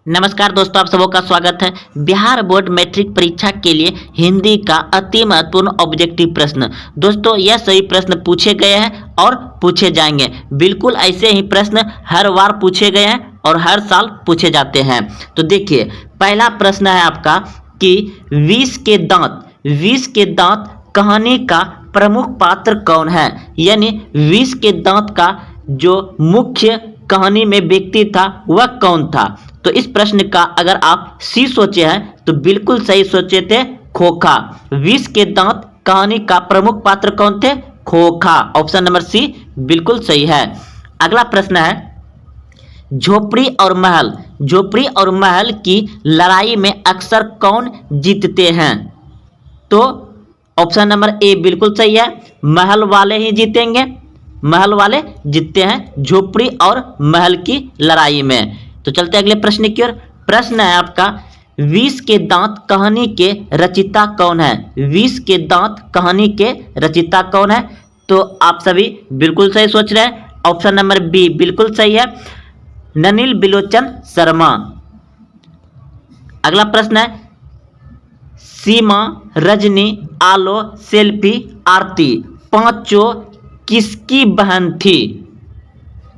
नमस्कार दोस्तों, आप सबों का स्वागत है। बिहार बोर्ड मैट्रिक परीक्षा के लिए हिंदी का अति महत्वपूर्ण ऑब्जेक्टिव प्रश्न। दोस्तों, यह सही प्रश्न पूछे गए हैं और पूछे जाएंगे। बिल्कुल ऐसे ही प्रश्न हर बार पूछे गए हैं और हर साल पूछे जाते हैं। तो देखिए, पहला प्रश्न है आपका कि विष के दांत कहानी का प्रमुख पात्र कौन है। यानी विष के दांत का जो मुख्य कहानी में व्यक्ति था वह कौन था। तो इस प्रश्न का अगर आप सी सोचे हैं तो बिल्कुल सही सोचे थे, खोखा। विष के दांत कहानी का प्रमुख पात्र कौन थे? खोखा। ऑप्शन नंबर सी बिल्कुल सही है। अगला प्रश्न है, झोपड़ी और महल की लड़ाई में अक्सर कौन जीतते हैं? तो ऑप्शन नंबर ए बिल्कुल सही है, महल वाले ही जीतेंगे। महल वाले जीतते हैं झोपड़ी और महल की लड़ाई में। तो चलते अगले प्रश्न की ओर। प्रश्न है आपका, विष के दांत कहानी के रचयिता कौन है? विष के दांत कहानी के रचयिता कौन है? तो आप सभी बिल्कुल सही सोच रहे हैं। ऑप्शन नंबर बी बिल्कुल सही है, ननिल बिलोचन शर्मा। अगला प्रश्न है, सीमा, रजनी, आलो, सेल्फी, आरती पांचों किसकी बहन थी?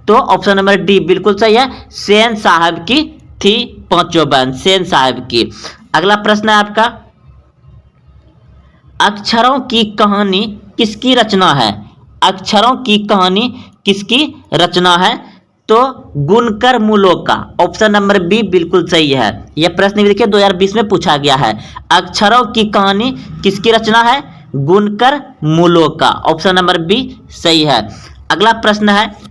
तो ऑप्शन नंबर डी बिल्कुल सही है, सेन साहब की थी पांचों बहन, सेन साहब की। अगला प्रश्न है आपका, अक्षरों की कहानी किसकी रचना है? अक्षरों की कहानी किसकी रचना है? तो गुणकर मूलों का। ऑप्शन नंबर बी बिल्कुल सही है। यह प्रश्न भी देखिए 2020 में पूछा गया है। अक्षरों की कहानी किसकी रचना है? गुणकर मूलों का। ऑप्शन नंबर बी सही है। अगला प्रश्न है,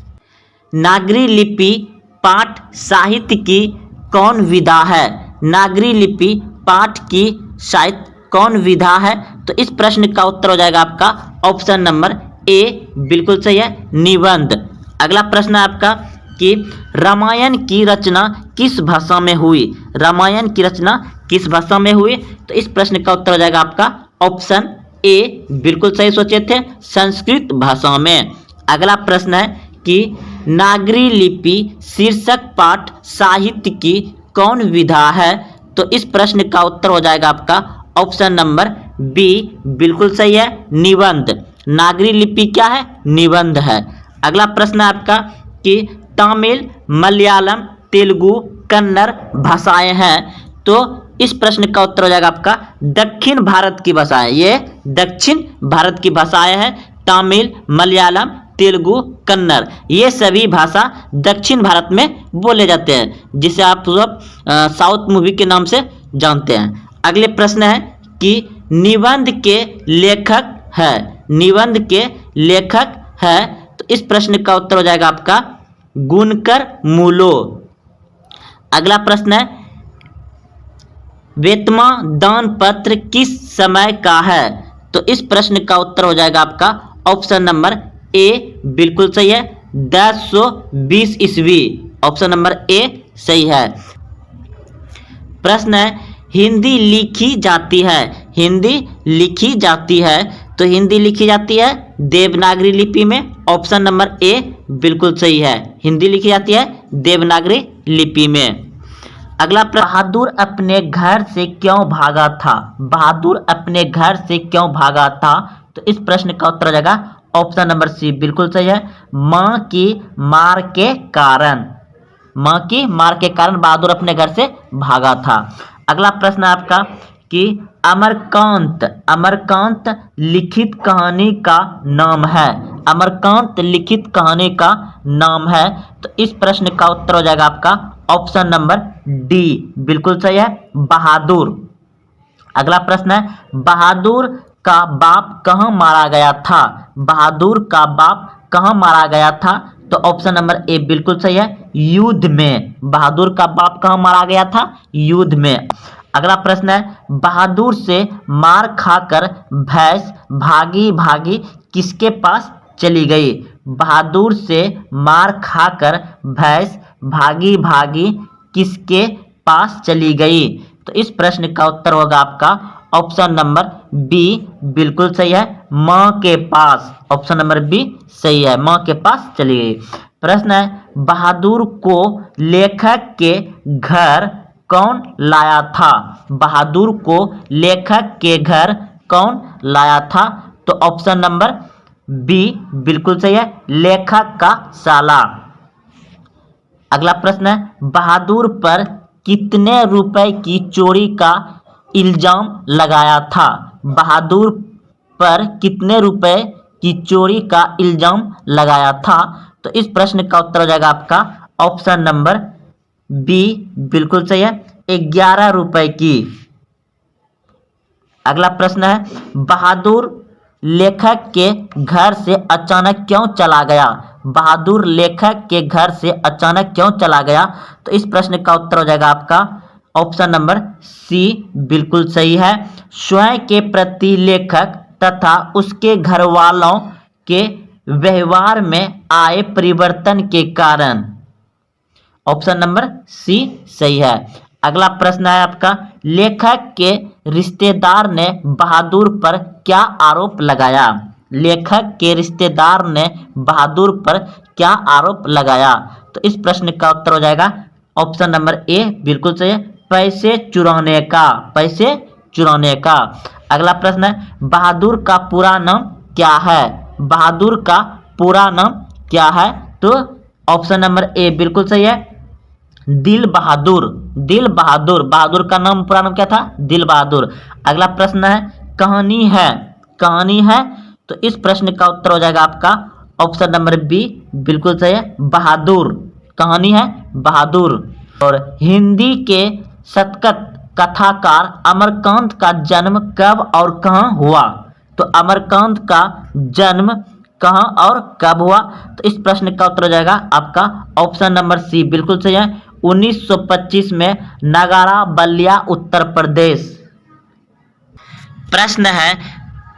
नागरी लिपि पाठ साहित्य की कौन विधा है? नागरी लिपि पाठ की साहित्य कौन विधा है? तो इस प्रश्न का उत्तर हो जाएगा आपका ऑप्शन नंबर ए बिल्कुल सही है, निबंध। अगला प्रश्न है आपका कि रामायण की रचना किस भाषा में हुई? रामायण की रचना किस भाषा में हुई? तो इस प्रश्न का उत्तर हो जाएगा आपका ऑप्शन ए बिल्कुल सही सोचे थे, संस्कृत भाषा में। अगला प्रश्न है कि नागरी लिपि शीर्षक पाठ साहित्य की कौन विधा है? तो इस प्रश्न का उत्तर हो जाएगा आपका ऑप्शन नंबर बी बिल्कुल सही है, निबंध। नागरी लिपि क्या है? निबंध है। अगला प्रश्न है आपका कि तमिल, मलयालम, तेलुगु, कन्नड़ भाषाएं हैं। तो इस प्रश्न का उत्तर हो जाएगा आपका दक्षिण भारत की भाषाएं। ये दक्षिण भारत की भाषाएं हैं, तमिल, मलयालम, तेलुगु, कन्नड़। ये सभी भाषा दक्षिण भारत में बोले जाते हैं, जिसे आप सब साउथ मूवी के नाम से जानते हैं। अगले प्रश्न है कि निबंध के लेखक है। निबंध के लेखक है। तो इस प्रश्न का उत्तर हो जाएगा आपका गुणकर मूलो। अगला प्रश्न है, वेतमा दान पत्र किस समय का है? तो इस प्रश्न का उत्तर हो जाएगा आपका ऑप्शन नंबर ए बिल्कुल सही है, 1020 ईस्वी। ऑप्शन नंबर ए सही है। प्रश्न है, हिंदी लिखी जाती है। हिंदी लिखी जाती है। तो हिंदी लिखी जाती है देवनागरी लिपि में। ऑप्शन नंबर ए बिल्कुल सही है, हिंदी लिखी जाती है देवनागरी लिपि में। अगला, बहादुर अपने घर से क्यों भागा था? बहादुर अपने घर से क्यों भागा था? तो इस प्रश्न का उत्तर हो जाएगा ऑप्शन नंबर सी बिल्कुल सही है, मां की मार के कारण। मां की मार के कारण बहादुर अपने घर से भागा था। अगला प्रश्न है आपका कि अमरकांत लिखित कहानी का नाम है। अमरकांत लिखित कहानी का नाम है। तो इस प्रश्न का उत्तर हो जाएगा आपका ऑप्शन नंबर डी बिल्कुल सही है, बहादुर। अगला प्रश्न है, बहादुर का बाप कहाँ मारा गया था? बहादुर का बाप कहाँ मारा गया था? तो ऑप्शन नंबर ए बिल्कुल सही है, युद्ध में। बहादुर का बाप कहाँ मारा गया था? युद्ध में। अगला प्रश्न है, बहादुर से मार खाकर भैंस भागी भागी किसके पास चली गई? बहादुर से मार खाकर भैंस भागी भागी किसके पास चली गई? तो इस प्रश्न का उत्तर होगा आपका ऑप्शन नंबर बी बिल्कुल सही है, मां के पास। ऑप्शन नंबर बी सही है, मां के पास चली गई। प्रश्न है, बहादुर को लेखक के घर कौन लाया था? बहादुर को लेखक के घर कौन लाया था? तो ऑप्शन नंबर बी बिल्कुल सही है, लेखक का साला। अगला प्रश्न है, बहादुर पर कितने रुपए की चोरी का इल्जाम लगाया था? बहादुर पर कितने रुपए की चोरी का इल्जाम लगाया था? तो इस प्रश्न का उत्तर हो जाएगा आपका ऑप्शन नंबर बी बिल्कुल सही है, 11 रुपए की। अगला प्रश्न है, बहादुर लेखक के घर से अचानक क्यों चला गया? बहादुर लेखक के घर से अचानक क्यों चला गया? तो इस प्रश्न का उत्तर हो जाएगा आपका ऑप्शन नंबर सी बिल्कुल सही है, स्वयं के प्रति लेखक तथा उसके घर वालों के व्यवहार में आए परिवर्तन के कारण। ऑप्शन नंबर सी सही है। अगला प्रश्न है आपका, लेखक के रिश्तेदार ने बहादुर पर क्या आरोप लगाया? लेखक के रिश्तेदार ने बहादुर पर क्या आरोप लगाया? तो इस प्रश्न का उत्तर हो जाएगा ऑप्शन नंबर ए बिल्कुल सही है, पैसे चुराने का, पैसे चुराने का। अगला प्रश्न है, बहादुर का पूरा नाम क्या है? बहादुर का पूरा नाम क्या है? तो ऑप्शन नंबर ए बिल्कुल सही है, दिल बहादुर। दिल बहादुर, बहादुर का नाम पूरा नाम क्या था? दिल बहादुर। अगला प्रश्न है, कहानी है, कहानी है। तो इस प्रश्न का उत्तर हो जाएगा आपका ऑप्शन नंबर बी बिल्कुल सही है, बहादुर। कहानी है बहादुर। और हिंदी के शतक कथाकार अमरकांत का जन्म कब और कहाँ हुआ? तो अमरकांत का जन्म कहाँ और कब हुआ? तो इस प्रश्न का उत्तर हो जाएगा आपका ऑप्शन नंबर सी बिल्कुल सही है, 1925 में नगारा बलिया उत्तर प्रदेश। प्रश्न है,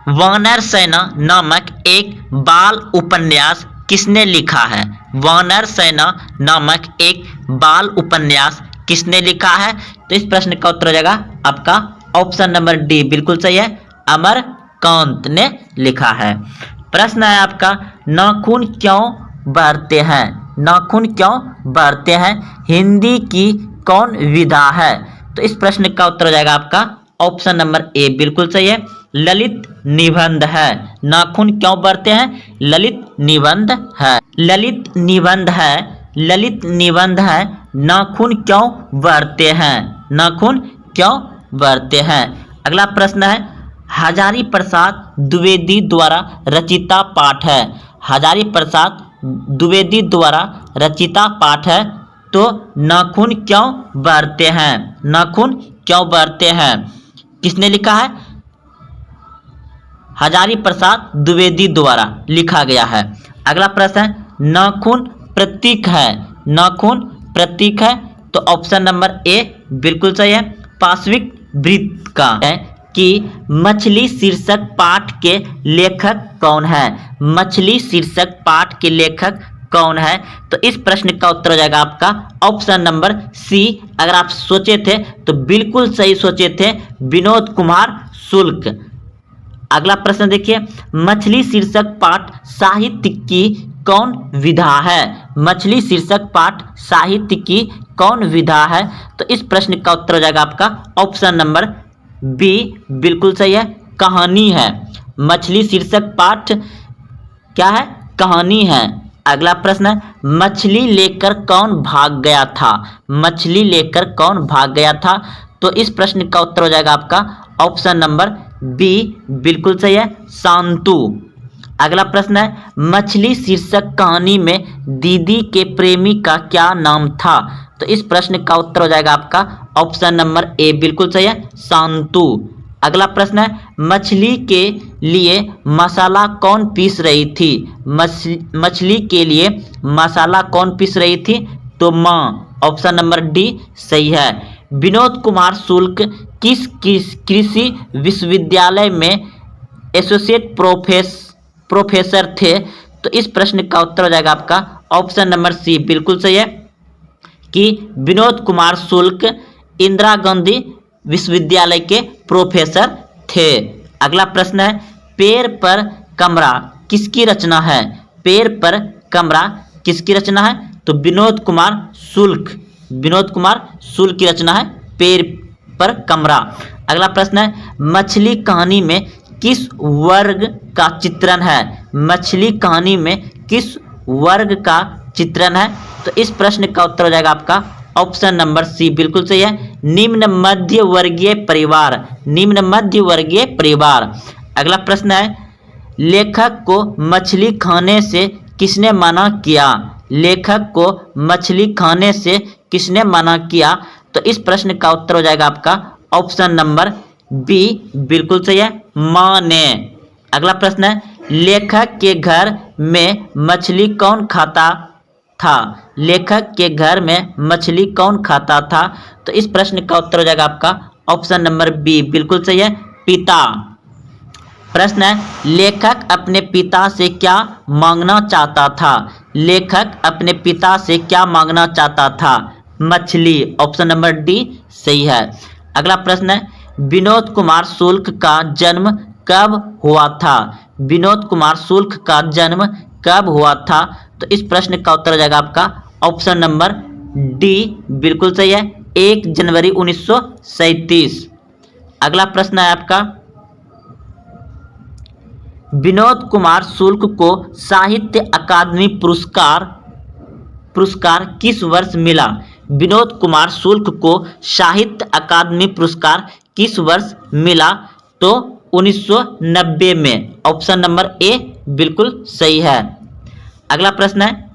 वानर सेना नामक एक बाल उपन्यास किसने लिखा है? वानर सेना नामक एक बाल उपन्यास किसने लिखा है? तो इस प्रश्न का उत्तर हो जाएगा आपका ऑप्शन नंबर डी बिल्कुल सही है, अमरकांत ने लिखा है। प्रश्न है आपका, नाखून क्यों बढ़ते हैं? नाखून क्यों बढ़ते हैं हिंदी की कौन विधा है? तो इस प्रश्न का उत्तर हो जाएगा आपका ऑप्शन नंबर ए बिल्कुल सही है, ललित निबंध है। नाखून क्यों बढ़ते हैं? ललित निबंध है, ललित निबंध है, ललित निबंध है। नाखून क्यों बढ़ते हैं? नाखून क्यों बढ़ते हैं? अगला प्रश्न है, हजारी प्रसाद द्विवेदी द्वारा रचिता पाठ है। हजारी प्रसाद द्विवेदी द्वारा रचिता पाठ है। तो नाखून क्यों बढ़ते हैं? नाखून क्यों बढ़ते हैं किसने लिखा है? हजारी प्रसाद द्विवेदी द्वारा लिखा गया है। अगला प्रश्न है, नाखून प्रतीक है। नाखून प्रतीक है। तो ऑप्शन नंबर ए बिल्कुल सही है, पाशविक वृत्त का है कि मछली शीर्षक पाठ के लेखक कौन है? मछली शीर्षक पाठ के लेखक कौन है? तो इस प्रश्न का उत्तर हो जाएगा आपका ऑप्शन नंबर सी। अगर आप सोचे थे तो बिल्कुल सही सोचे थे, विनोद कुमार शुक्ल। अगला प्रश्न देखिए, मछली शीर्षक पाठ साहित्य की कौन विधा है? मछली शीर्षक पाठ साहित्य की कौन विधा है? तो इस प्रश्न का उत्तर हो जाएगा आपका ऑप्शन नंबर बी बिल्कुल सही है, कहानी है। मछली शीर्षक पाठ क्या है? कहानी है। अगला प्रश्न है, मछली लेकर कौन भाग गया था? मछली लेकर कौन भाग गया था? तो इस प्रश्न का उत्तर हो जाएगा आपका ऑप्शन नंबर बी बिल्कुल सही है, शांतु। अगला प्रश्न है, मछली शीर्षक कहानी में दीदी के प्रेमी का क्या नाम था? तो इस प्रश्न का उत्तर हो जाएगा आपका ऑप्शन नंबर ए बिल्कुल सही है, शांतु। अगला प्रश्न है, मछली के लिए मसाला कौन पीस रही थी? मछली के लिए मसाला कौन पीस रही थी? तो माँ। ऑप्शन नंबर डी सही है। विनोद कुमार शुक्ल किस कृषि विश्वविद्यालय में एसोसिएट प्रोफेसर थे? तो इस प्रश्न का उत्तर हो जाएगा आपका ऑप्शन नंबर सी बिल्कुल सही है कि विनोद कुमार शुक्ल इंदिरा गांधी विश्वविद्यालय के प्रोफेसर थे। अगला प्रश्न है, पेड़ पर कमरा किसकी रचना है? पेड़ पर कमरा किसकी रचना है? तो विनोद कुमार शुक्ल, विनोद कुमार शुक्ल की रचना है पेड़ पर कमरा। अगला प्रश्न है मछली कहानी में किस वर्ग का चित्रण है? मछली कहानी में किस वर्ग का चित्रण है? तो इस प्रश्न का उत्तर हो जाएगा आपका ऑप्शन नंबर सी, बिल्कुल सही है, निम्न मध्य वर्गीय परिवार, निम्न मध्य वर्गीय परिवार। अगला प्रश्न है लेखक को मछली खाने से किसने मना किया? लेखक को मछली खाने से किसने मना किया? तो इस प्रश्न का उत्तर हो जाएगा आपका ऑप्शन नंबर बी, बिल्कुल सही है, मां ने। अगला प्रश्न है लेखक के घर में मछली कौन खाता था? लेखक के घर में मछली कौन खाता था? तो इस प्रश्न का उत्तर हो जाएगा आपका ऑप्शन नंबर बी, बिल्कुल सही है, पिता। प्रश्न है लेखक अपने पिता से क्या मांगना चाहता था? लेखक अपने पिता से क्या मांगना चाहता था? मछली, ऑप्शन नंबर डी सही है। अगला प्रश्न है विनोद कुमार शुक्ल का जन्म कब हुआ था? विनोद कुमार शुक्ल का जन्म कब हुआ था? तो इस प्रश्न का उत्तर हो जाएगा आपका ऑप्शन नंबर डी, बिल्कुल सही है, 1 जनवरी 1937। अगला प्रश्न है आपका विनोद कुमार शुक्ल को साहित्य अकादमी पुरस्कार किस वर्ष मिला? विनोद कुमार शुक्ल को साहित्य अकादमी पुरस्कार किस वर्ष मिला? तो 1990 में, ऑप्शन नंबर ए बिल्कुल सही है। अगला प्रश्न है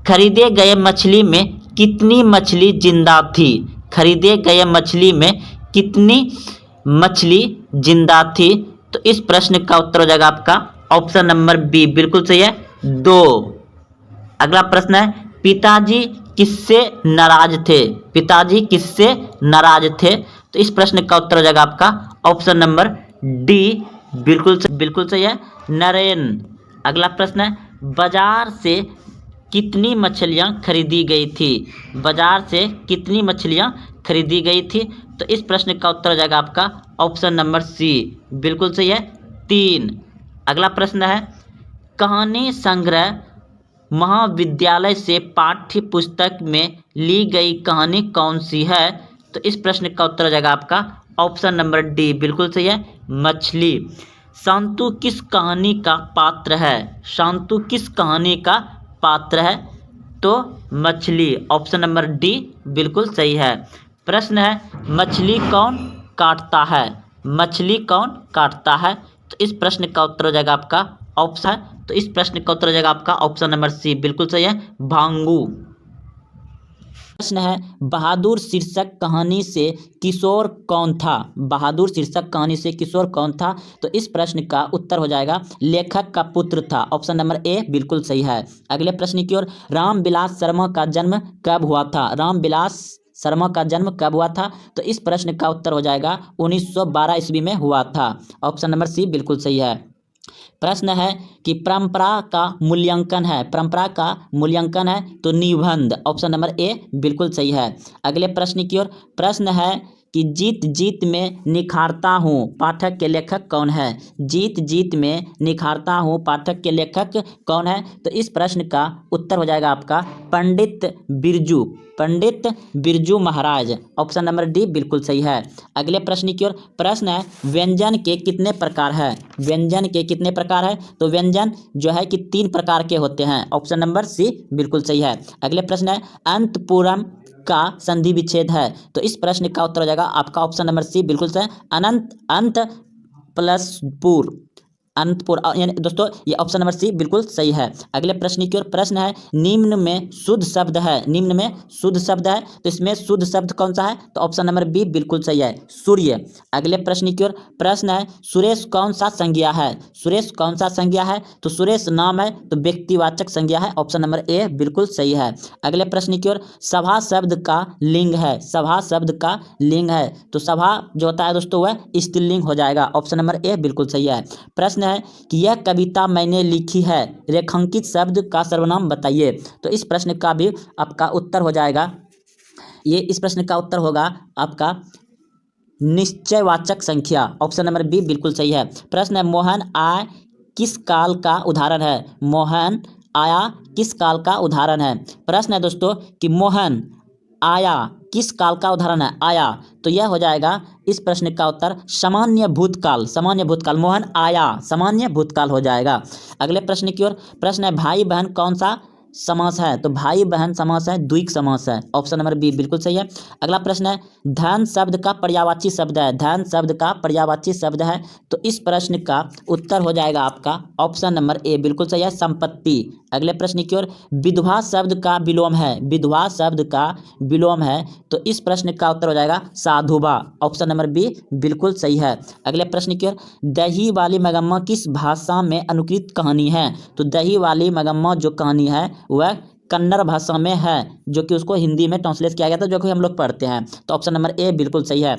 खरीदे गए मछली में कितनी मछली जिंदा थी? खरीदे गए मछली में कितनी मछली जिंदा थी? तो इस प्रश्न का उत्तर हो जाएगा आपका ऑप्शन नंबर बी, बिल्कुल सही है, 2। अगला प्रश्न है पिताजी किससे नाराज थे? पिताजी किससे नाराज थे? तो इस प्रश्न का उत्तर हो जाएगा आपका ऑप्शन नंबर डी, बिल्कुल सही है, नरेन। अगला प्रश्न है बाजार से कितनी मछलियां खरीदी गई थी? बाजार से कितनी मछलियां खरीदी गई थी? तो इस प्रश्न का उत्तर हो जाएगा आपका ऑप्शन नंबर सी, बिल्कुल सही है, 3। अगला प्रश्न है कहानी संग्रह महाविद्यालय से पाठ्य पुस्तक में ली गई कहानी कौन सी है? तो इस प्रश्न का उत्तर हो जाएगा आपका ऑप्शन नंबर डी, बिल्कुल सही है, मछली। शांतु किस कहानी का पात्र है? शांतु किस कहानी का पात्र है? तो मछली, ऑप्शन नंबर डी बिल्कुल सही है। प्रश्न है मछली कौन काटता है? मछली कौन काटता है? तो इस प्रश्न का उत्तर हो जाएगा आपका ऑप्शन है, तो इस प्रश्न का उत्तर हो जाएगा आपका ऑप्शन नंबर सी, बिल्कुल सही है, भांगू। प्रश्न है बहादुर शीर्षक कहानी से किशोर कौन था? बहादुर शीर्षक कहानी से किशोर कौन था? तो इस प्रश्न का उत्तर हो जाएगा लेखक का पुत्र था, ऑप्शन नंबर ए बिल्कुल सही है। अगले प्रश्न की ओर रामविलास शर्मा का जन्म कब हुआ था? रामविलास शर्मा का जन्म कब हुआ था? तो इस प्रश्न का उत्तर हो जाएगा 1912 ईस्वी में हुआ था, ऑप्शन नंबर सी बिल्कुल सही है। प्रश्न है कि परंपरा का मूल्यांकन है, परंपरा का मूल्यांकन है तो निबंध, ऑप्शन नंबर ए बिल्कुल सही है। अगले प्रश्न की ओर प्रश्न है कि जीत जीत में निखारता हूँ पाठक के लेखक कौन है? जीत जीत में निखारता हूँ पाठक के लेखक कौन है? तो इस प्रश्न का उत्तर हो जाएगा आपका Pandit Birju Maharaj, option number D बिल्कुल सही है। अगले प्रश्न की ओर प्रश्न है व्यंजन के कितने प्रकार है? व्यंजन के कितने प्रकार है? तो व्यंजन जो है कि 3 प्रकार के होते हैं, ऑप्शन नंबर सी बिल्कुल सही है। अगले प्रश्न है अंतपुरम का संधि विच्छेद है, तो इस प्रश्न का उत्तर हो जाएगा आपका ऑप्शन नंबर सी बिल्कुल सही, अंत प्लस पुर, अनंतपुर, यानी दोस्तों ये ऑप्शन नंबर सी बिल्कुल सही है। अगले प्रश्न की ओर प्रश्न है निम्न में शुद्ध शब्द है, निम्न में शुद्ध शब्द है तो इसमें शुद्ध शब्द कौन सा है? तो ऑप्शन नंबर बी बिल्कुल सही है, सूर्य। अगले प्रश्न की ओर प्रश्न है सुरेश कौन सा संज्ञा है? सुरेश कौन सा संज्ञा है? तो सुरेश नाम है तो व्यक्तिवाचक संज्ञा है, ऑप्शन नंबर ए बिल्कुल सही है। अगले प्रश्न की ओर सभा शब्द का लिंग है, सभा शब्द का लिंग है तो सभा जो होता है दोस्तों वह स्त्रीलिंग हो जाएगा, ऑप्शन नंबर ए बिल्कुल सही है। प्रश्न है कि यह कविता मैंने लिखी है, रेखांकित शब्द का सर्वनाम बताइए, तो इस प्रश्न का भी आपका उत्तर हो जाएगा, ये इस प्रश्न का उत्तर होगा आपका निश्चयवाचक संख्या, ऑप्शन नंबर बी बिल्कुल सही है। प्रश्न है मोहन आय किस काल का उदाहरण है? मोहन आया किस काल का उदाहरण है? प्रश्न है दोस्तों कि मोहन आया किस काल का उदाहरण है? आया, तो यह हो जाएगा इस प्रश्न का उत्तर सामान्य भूतकाल। सामान्य भूतकाल, मोहन आया, सामान्य भूतकाल हो जाएगा। अगले प्रश्न की ओर। प्रश्न है भाई बहन कौन सा समास है? तो भाई बहन समास है, द्विक समास है। ऑप्शन नंबर बी बिल्कुल सही है। अगला प्रश्न है धन शब्द का पर्यायवाची शब्द है। धन शब्द का पर्यायवाची शब्द है, तो इस प्रश्न का उत्तर हो जाएगा आपका ऑप्शन नंबर ए बिल्कुल सही है, संपत्ति। अगले प्रश्न की ओर। विधवा शब्द का विलोम है। विधवा शब्द का विलोम है, तो इस प्रश्न का उत्तर हो जाएगा साधुवा। ऑप्शन नंबर बी बिल्कुल सही है। अगले प्रश्न की ओर। दही वाली मगम्मा किस भाषा में अनुकृत कहानी है? तो दही वाली मगम्मा जो कहानी है वह कन्नड़ भाषा में है, जो कि उसको हिंदी में ट्रांसलेट किया गया था, जो कि हम लोग पढ़ते हैं। तो ऑप्शन नंबर ए बिल्कुल सही है।